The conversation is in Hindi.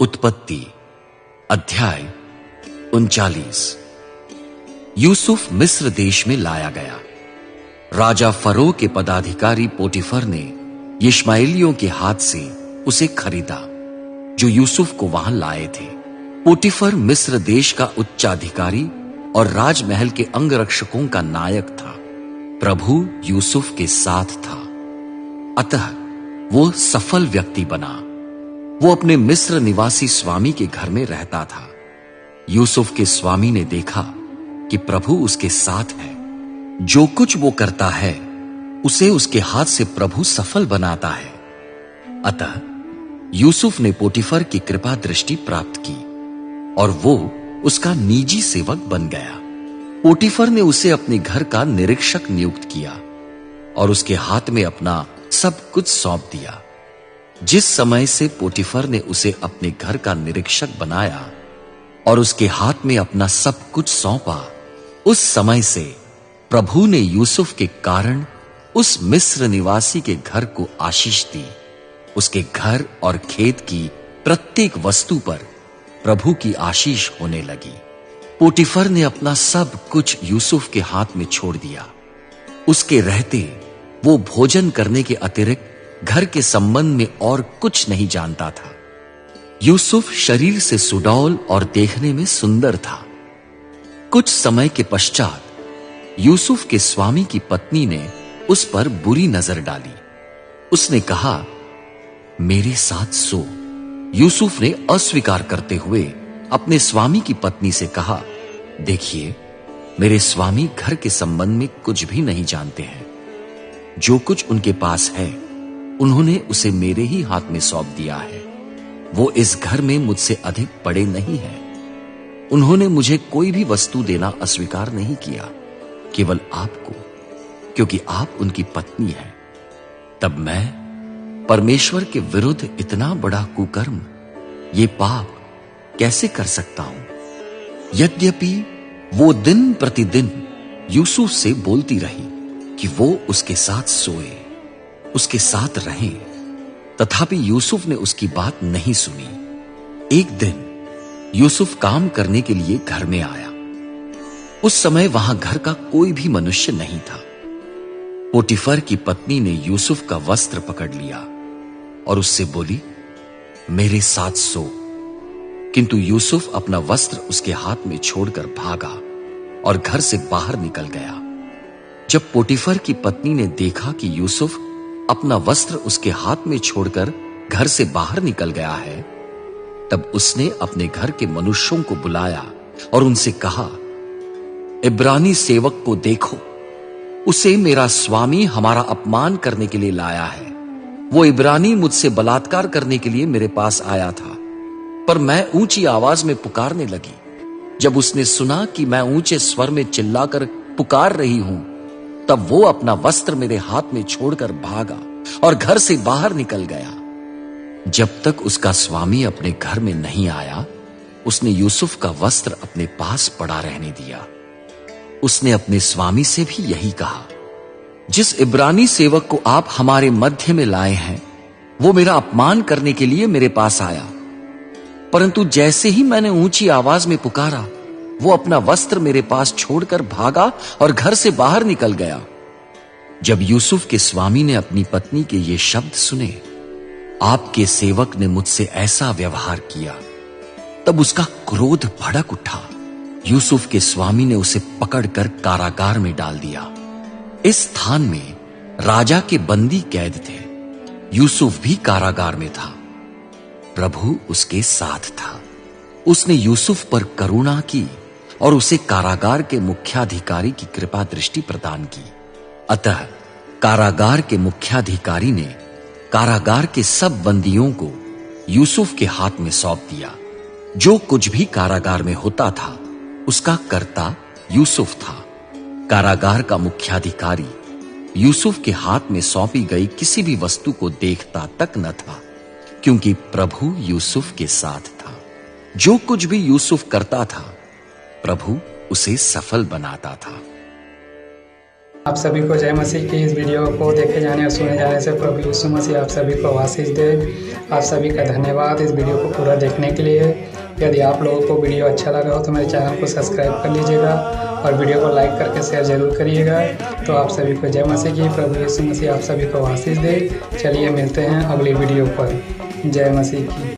उत्पत्ति अध्याय 39। यूसुफ मिस्र देश में लाया गया। राजा फरो के पदाधिकारी पोटीफर ने इश्माएलियों के हाथ से उसे खरीदा जो यूसुफ को वहां लाए थे। पोटीफर मिस्र देश का उच्चाधिकारी और राजमहल के अंगरक्षकों का नायक था। प्रभु यूसुफ के साथ था, अतः वो सफल व्यक्ति बना। वो अपने मिस्र निवासी स्वामी के घर में रहता था। यूसुफ के स्वामी ने देखा कि प्रभु उसके साथ है। जो कुछ वो करता है उसे उसके हाथ से प्रभु सफल बनाता है। अतः यूसुफ ने पोटीफर की कृपा दृष्टि प्राप्त की और वो उसका निजी सेवक बन गया। पोटीफर ने उसे अपने घर का निरीक्षक नियुक्त किया और उसके हाथ में अपना सब कुछ सौंप दिया। जिस समय से पोटीफर ने उसे अपने घर का निरीक्षक बनाया और उसके हाथ में अपना सब कुछ सौंपा, उस समय से प्रभु ने यूसुफ के कारण उस मिस्र निवासी के घर को आशीष दी। उसके घर और खेत की प्रत्येक वस्तु पर प्रभु की आशीष होने लगी। पोटीफर ने अपना सब कुछ यूसुफ के हाथ में छोड़ दिया। उसके रहते वो भोजन करने के अतिरिक्त घर के संबंध में और कुछ नहीं जानता था। यूसुफ शरीर से सुडौल और देखने में सुंदर था। कुछ समय के पश्चात यूसुफ के स्वामी की पत्नी ने उस पर बुरी नजर डाली। उसने कहा, मेरे साथ सो। यूसुफ ने अस्वीकार करते हुए अपने स्वामी की पत्नी से कहा, देखिए, मेरे स्वामी घर के संबंध में कुछ भी नहीं जानते हैं। जो कुछ उनके पास है उन्होंने उसे मेरे ही हाथ में सौंप दिया है। वो इस घर में मुझसे अधिक बड़े नहीं हैं। उन्होंने मुझे कोई भी वस्तु देना अस्वीकार नहीं किया, केवल आपको, क्योंकि आप उनकी पत्नी हैं। तब मैं परमेश्वर के विरुद्ध इतना बड़ा कुकर्म, ये पाप कैसे कर सकता हूं? यद्यपि वो दिन प्रतिदिन यूसुफ से बोलती रही कि वो उसके साथ सोए, उसके साथ रहे, तथापि यूसुफ ने उसकी बात नहीं सुनी। एक दिन यूसुफ काम करने के लिए घर में आया। उस समय वहां घर का कोई भी मनुष्य नहीं था। पोटीफर की पत्नी ने यूसुफ का वस्त्र पकड़ लिया और उससे बोली, मेरे साथ सो। किंतु यूसुफ अपना वस्त्र उसके हाथ में छोड़कर भागा और घर से बाहर निकल गया। जब पोटीफर की पत्नी ने देखा कि यूसुफ अपना वस्त्र उसके हाथ में छोड़कर घर से बाहर निकल गया है, तब उसने अपने घर के मनुष्यों को बुलाया और उनसे कहा, इब्रानी सेवक को देखो, उसे मेरा स्वामी हमारा अपमान करने के लिए लाया है। वो इब्रानी मुझसे बलात्कार करने के लिए मेरे पास आया था, पर मैं ऊंची आवाज में पुकारने लगी। जब उसने सुना कि मैं ऊंचे स्वर में चिल्लाकर पुकार रही हूं, तब वो अपना वस्त्र मेरे हाथ में छोड़कर भागा और घर से बाहर निकल गया। जब तक उसका स्वामी अपने घर में नहीं आया, उसने यूसुफ का वस्त्र अपने पास पड़ा रहने दिया। उसने अपने स्वामी से भी यही कहा, जिस इब्रानी सेवक को आप हमारे मध्य में लाए हैं, वो मेरा अपमान करने के लिए मेरे पास आया। परंतु जैसे ही मैंने ऊंची आवाज में पुकारा, वो अपना वस्त्र मेरे पास छोड़कर भागा और घर से बाहर निकल गया। जब यूसुफ के स्वामी ने अपनी पत्नी के ये शब्द सुने, आपके सेवक ने मुझसे ऐसा व्यवहार किया, तब उसका क्रोध भड़क उठा। यूसुफ के स्वामी ने उसे पकड़कर कारागार में डाल दिया। इस स्थान में राजा के बंदी कैद थे। यूसुफ भी कारागार में था। प्रभु उसके साथ था। उसने यूसुफ पर करुणा की और उसे कारागार के मुख्याधिकारी की कृपा दृष्टि प्रदान की। अतः कारागार के मुख्याधिकारी ने कारागार के सब बंदियों को यूसुफ के हाथ में सौंप दिया। जो कुछ भी कारागार में होता था, उसका कर्ता यूसुफ था। कारागार का मुख्याधिकारी यूसुफ के हाथ में सौंपी गई किसी भी वस्तु को देखता तक न था, क्योंकि प्रभु यूसुफ के साथ था। जो कुछ भी यूसुफ करता था, प्रभु उसे सफल बनाता था। आप सभी को जय मसीह की। इस वीडियो को देखे जाने और सुने जाने से प्रभु यीशु मसीह आप सभी को आशीष दे। आप सभी का धन्यवाद इस वीडियो को पूरा देखने के लिए। यदि आप लोगों को वीडियो अच्छा लगा हो तो मेरे चैनल को सब्सक्राइब कर लीजिएगा और वीडियो को लाइक करके शेयर जरूर करिएगा। तो आप सभी को जय मसीह की। प्रभु यीशु मसीह आप सभी को आशीष दे। चलिए मिलते हैं अगली वीडियो पर। जय मसीह की।